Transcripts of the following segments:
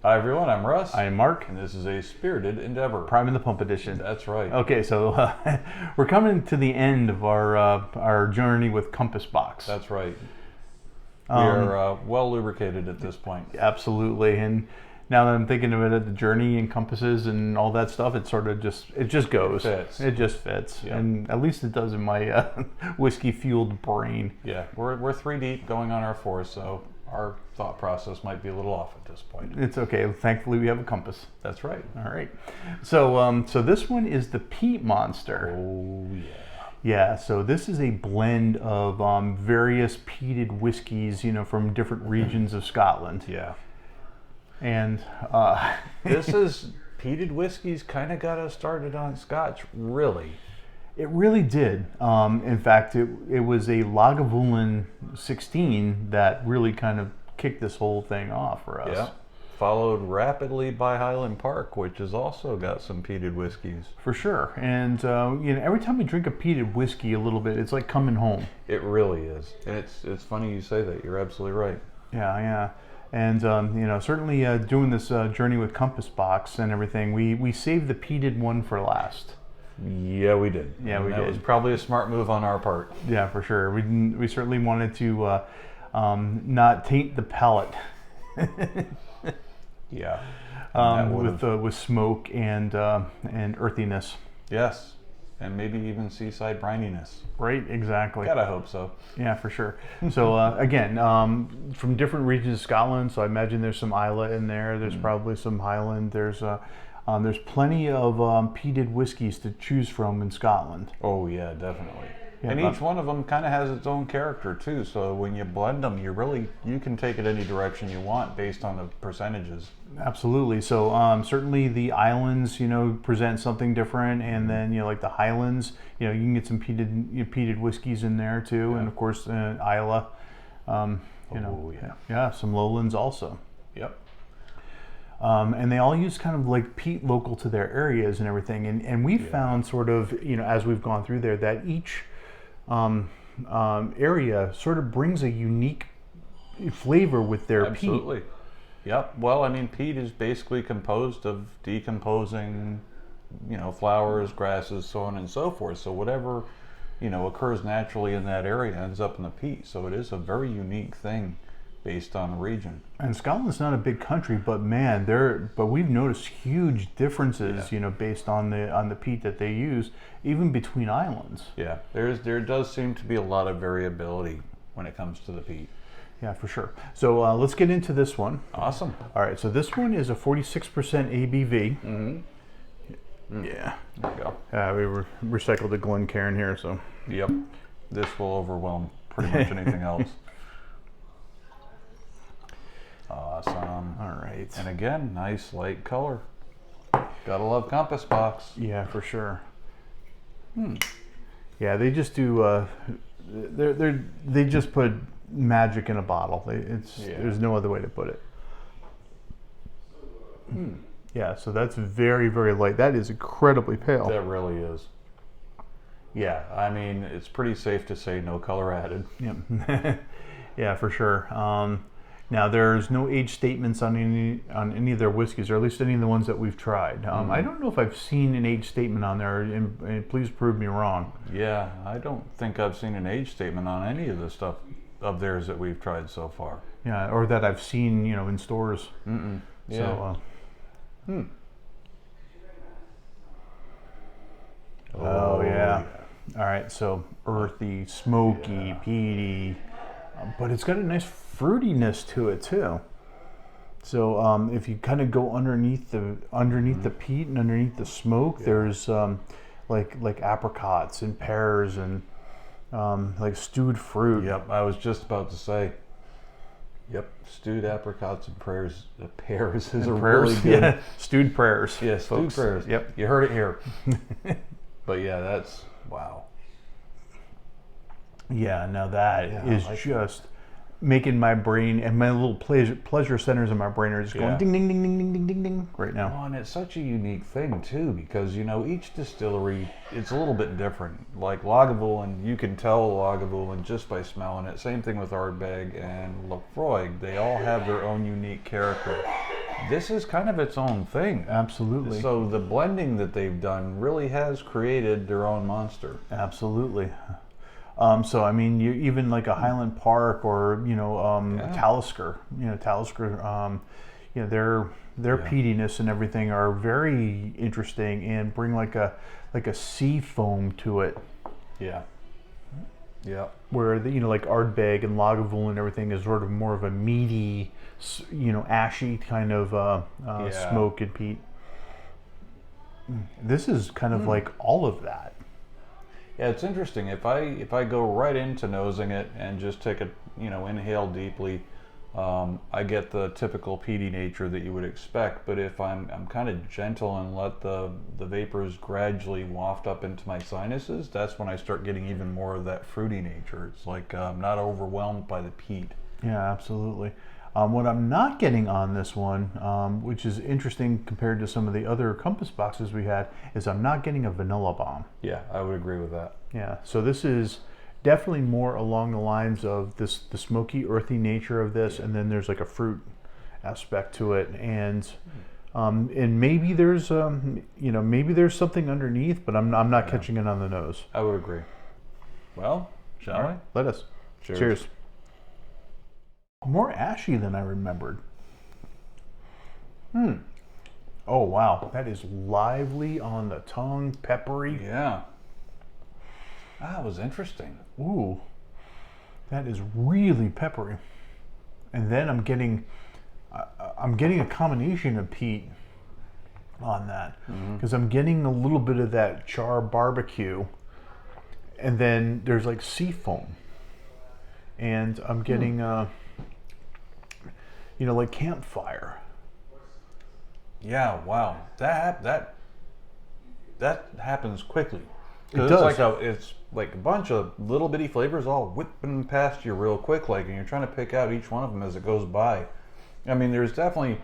Hi everyone, I'm Russ. I am Mark. And this is a spirited endeavor. Prime in the Pump edition. That's right. Okay, so we're coming to the end of our journey with Compass Box. That's right. We are well lubricated at this point. Absolutely, and now that I'm thinking of it, the journey and compasses and all that stuff, it sort of just goes. It just fits, Yep. And at least it does in my whiskey fueled brain. Yeah, we're 3 deep, going on our 4th, so our thought process might be a little off at this point. It's okay. Thankfully, we have a compass. That's right. All right. So so this one is the Peat Monster. Oh yeah. Yeah, so this is a blend of various peated whiskeys, from different regions of Scotland. Yeah. And This is peated whiskeys kind of got us started on Scotch, really. it really did. In fact, it was a Lagavulin 16 that really kind of kicked this whole thing off for us. Yeah. Followed rapidly by Highland Park, which has also got some peated whiskeys. For sure. And every time we drink a peated whiskey a little bit, it's like coming home. It really is. And it's funny you say that. You're absolutely right. Yeah. And certainly doing this journey with Compass Box and everything, we saved the peated one for last. Yeah, we did. Yeah, and we that did. was probably a smart move on our part. Yeah, for sure. We certainly wanted to not taint the palate Yeah. with smoke and earthiness. Yes. And maybe even seaside brininess. Right, exactly. God, I hope so. Yeah, for sure. So again, from different regions of Scotland. So I imagine there's some Islay in there. There's probably some Highland. There's plenty of peated whiskeys to choose from in Scotland. Oh, yeah, definitely. Yeah, and each one of them kind of has its own character, too. So when you blend them, you can take it any direction you want based on the percentages. Absolutely. So certainly the islands, present something different, and then like the Highlands, you can get some peated whiskeys in there too, and of course Islay, yeah, some lowlands also. Yep. And they all use kind of like peat local to their areas and everything, and we've found sort of as we've gone through there that each area sort of brings a unique flavor with their peat. Absolutely. Yep. Well, I mean, peat is basically composed of decomposing, flowers, grasses, so on and so forth. So whatever, occurs naturally in that area ends up in the peat. So it is a very unique thing based on the region. And Scotland's not a big country, but man, we've noticed huge differences, based on the peat that they use, even between islands. Yeah. There does seem to be a lot of variability when it comes to the peat. Yeah, for sure. So let's get into this one. Awesome. All right, so this one is a 46% ABV. Mm-hmm. Yeah. There you go. We recycled the Glencairn here, so. Yep. This will overwhelm pretty much anything else. Awesome. All right. And again, nice light color. Gotta love Compass Box. Yeah, for sure. Yeah, they just do. They just put magic in a bottle. There's no other way to put it. Yeah, so that's very, very light. That is incredibly pale. That really is. Yeah, I mean, it's pretty safe to say no color added. Yep. Yeah, for sure. Now there's no age statements on any of their whiskeys, or at least any of the ones that we've tried. I don't know if I've seen an age statement on there, and please prove me wrong. Yeah, I don't think I've seen an age statement on any of the stuff of theirs that we've tried so far. Yeah, or that I've seen, in stores. Yeah. So, Oh yeah. All right, so earthy, smoky, peaty, but it's got a nice fruitiness to it too. So if you kind of go underneath the peat and underneath the smoke, there's like apricots and pears and like stewed fruit. Yep, I was just about to say. Yep, stewed apricots and pears. Pears is a really good. Yeah, stewed pears. Yeah, stewed folks. pears. Yep, you heard it here. But yeah, that's wow. Yeah, now that is like just making my brain and my little pleasure centers in my brain are just going ding ding ding ding ding ding ding ding right now. Oh, and it's such a unique thing too, because each distillery, it's a little bit different. Like Lagavulin, you can tell Lagavulin just by smelling it. Same thing with Ardbeg and Lefroy. They all have their own unique character. this is kind of its own thing. Absolutely. So the blending that they've done really has created their own monster. Absolutely. So I mean, you even like a Highland Park or Talisker, their peatiness and everything are very interesting and bring like a sea foam to it. Yeah. Yeah. Where like Ardbeg and Lagavulin and everything is sort of more of a meaty, ashy kind of smoke and peat. This is kind of like all of that. Yeah, it's interesting. If I go right into nosing it and just take a inhale deeply, I get the typical peaty nature that you would expect. But if I'm kind of gentle and let the vapors gradually waft up into my sinuses, that's when I start getting even more of that fruity nature. It's like I'm not overwhelmed by the peat. Yeah, absolutely. What I'm not getting on this one, which is interesting compared to some of the other Compass boxes we had, is I'm not getting a vanilla bomb. Yeah, I would agree with that. Yeah, so this is definitely more along the lines of the smoky, earthy nature of this, and then there's like a fruit aspect to it, and maybe there's maybe there's something underneath, but I'm not catching it on the nose. I would agree. Well, shall we? Let us. Cheers. Cheers. More ashy than I remembered. Oh wow, that is lively on the tongue, peppery. Yeah. That was interesting. Ooh, that is really peppery. And then I'm getting a combination of peat on that because I'm getting a little bit of that char barbecue, and then there's like sea foam, and I'm getting like campfire. Yeah, wow. That happens quickly. It does. It's like a bunch of little bitty flavors all whipping past you real quick, and you're trying to pick out each one of them as it goes by. I mean, there's definitely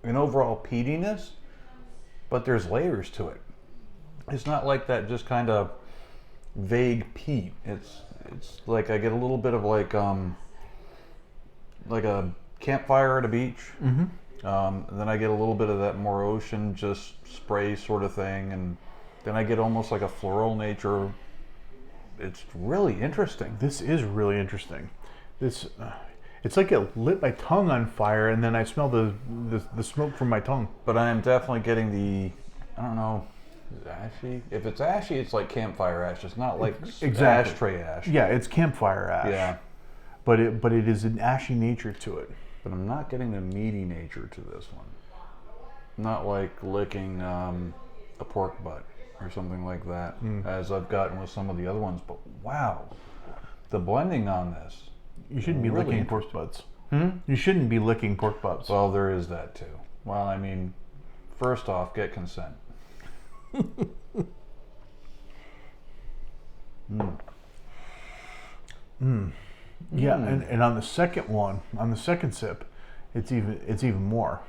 an overall peatiness, but there's layers to it. It's not like that just kind of vague peat. It's like I get a little bit of like a campfire at a beach. Then I get a little bit of that more ocean just spray sort of thing, and then I get almost like a floral nature. It's really interesting. This is really interesting. This it's like it lit my tongue on fire, and then I smell the smoke from my tongue. But I am definitely getting the, I don't know, is it ashy? If it's ashy, it's like campfire ash. It's not like ashtray ash. Yeah, it's campfire ash. Yeah. But it is an ashy nature to it. But I'm not getting the meaty nature to this one. Not like licking a pork butt or something like that, as I've gotten with some of the other ones. But wow, the blending on this. You shouldn't be really licking pork butts. You shouldn't be licking pork butts. Well, there is that too. Well, I mean, first off, get consent. Yeah, and on the second sip, it's even more.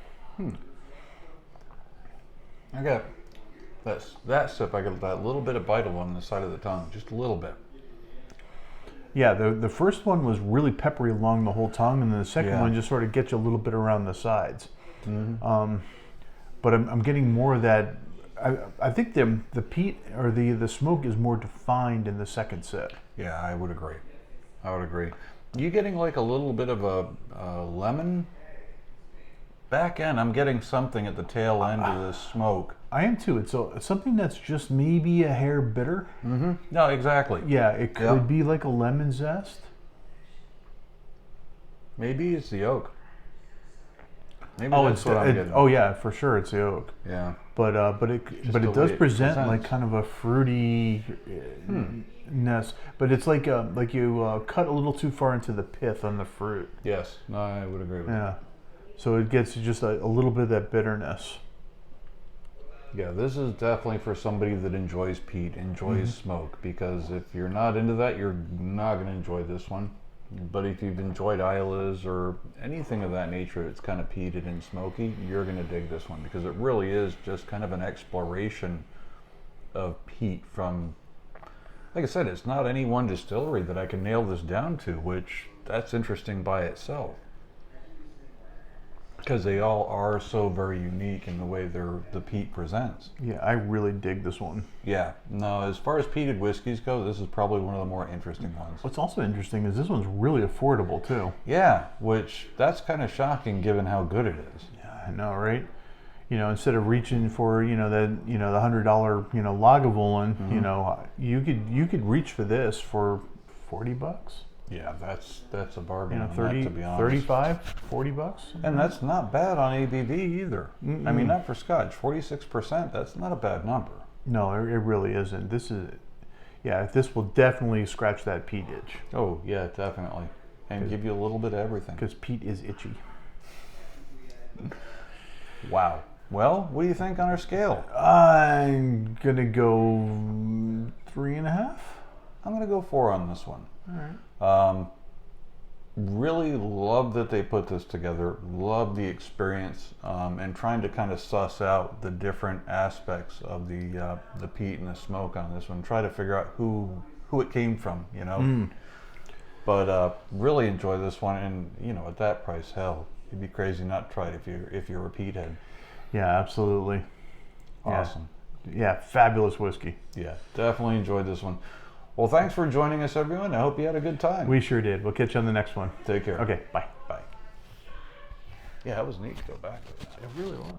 I got that sip. I got that little bit of bite on the side of the tongue, just a little bit. Yeah, the first one was really peppery along the whole tongue, and then the second one just sort of gets you a little bit around the sides. But I'm getting more of that. I think the peat or the smoke is more defined in the second sip. Yeah, I would agree. You getting like a little bit of a lemon back end? I'm getting something at the tail end of this smoke. I am too. It's something that's just maybe a hair bitter. No, exactly. Yeah, it could be like a lemon zest. Maybe it's the oak. Maybe that's what I'm getting. Oh yeah, for sure it's the oak. Yeah. But it does present like kind of a fruity ness. But it's like you cut a little too far into the pith on the fruit. Yes, no, I would agree with that. Yeah. So it gets just a little bit of that bitterness. Yeah, this is definitely for somebody that enjoys peat, enjoys smoke, because if you're not into that, you're not going to enjoy this one. But if you've enjoyed Isla's or anything of that nature that's kind of peated and smoky, you're going to dig this one, because it really is just kind of an exploration of peat from, like I said, it's not any one distillery that I can nail this down to, which that's interesting by itself. because they all are so very unique in the way the peat presents. Yeah, I really dig this one. Yeah, no, as far as peated whiskeys go, this is probably one of the more interesting ones. What's also interesting is this one's really affordable too. Yeah, which that's kind of shocking given how good it is. Yeah, I know, right? You know, instead of reaching for the $100 Lagavulin, you could reach for this for $40. Yeah, that's a bargain. You know, on 30, that, to be honest. 35, $40. And that's not bad on ABV either. Mm-mm. I mean, not for Scotch. 46%, that's not a bad number. No, it really isn't. This will definitely scratch that peat itch. Oh, yeah, definitely. And give you a little bit of everything. Because peat is itchy. Wow. Well, what do you think on our scale? I'm going to go 3.5. I'm going to go 4 on this one. All right. Really love that they put this together. Love the experience, and trying to kind of suss out the different aspects of the peat and the smoke on this one. Try to figure out who it came from, you know. But really enjoy this one, and at that price, hell, you'd be crazy not to try it if you're a peat head. Yeah, absolutely. Awesome. Yeah, fabulous whiskey. Yeah, definitely enjoyed this one. Well, thanks for joining us, everyone. I hope you had a good time. We sure did. We'll catch you on the next one. Take care. Okay, bye. Bye. Yeah, that was neat to go back to that. It really was.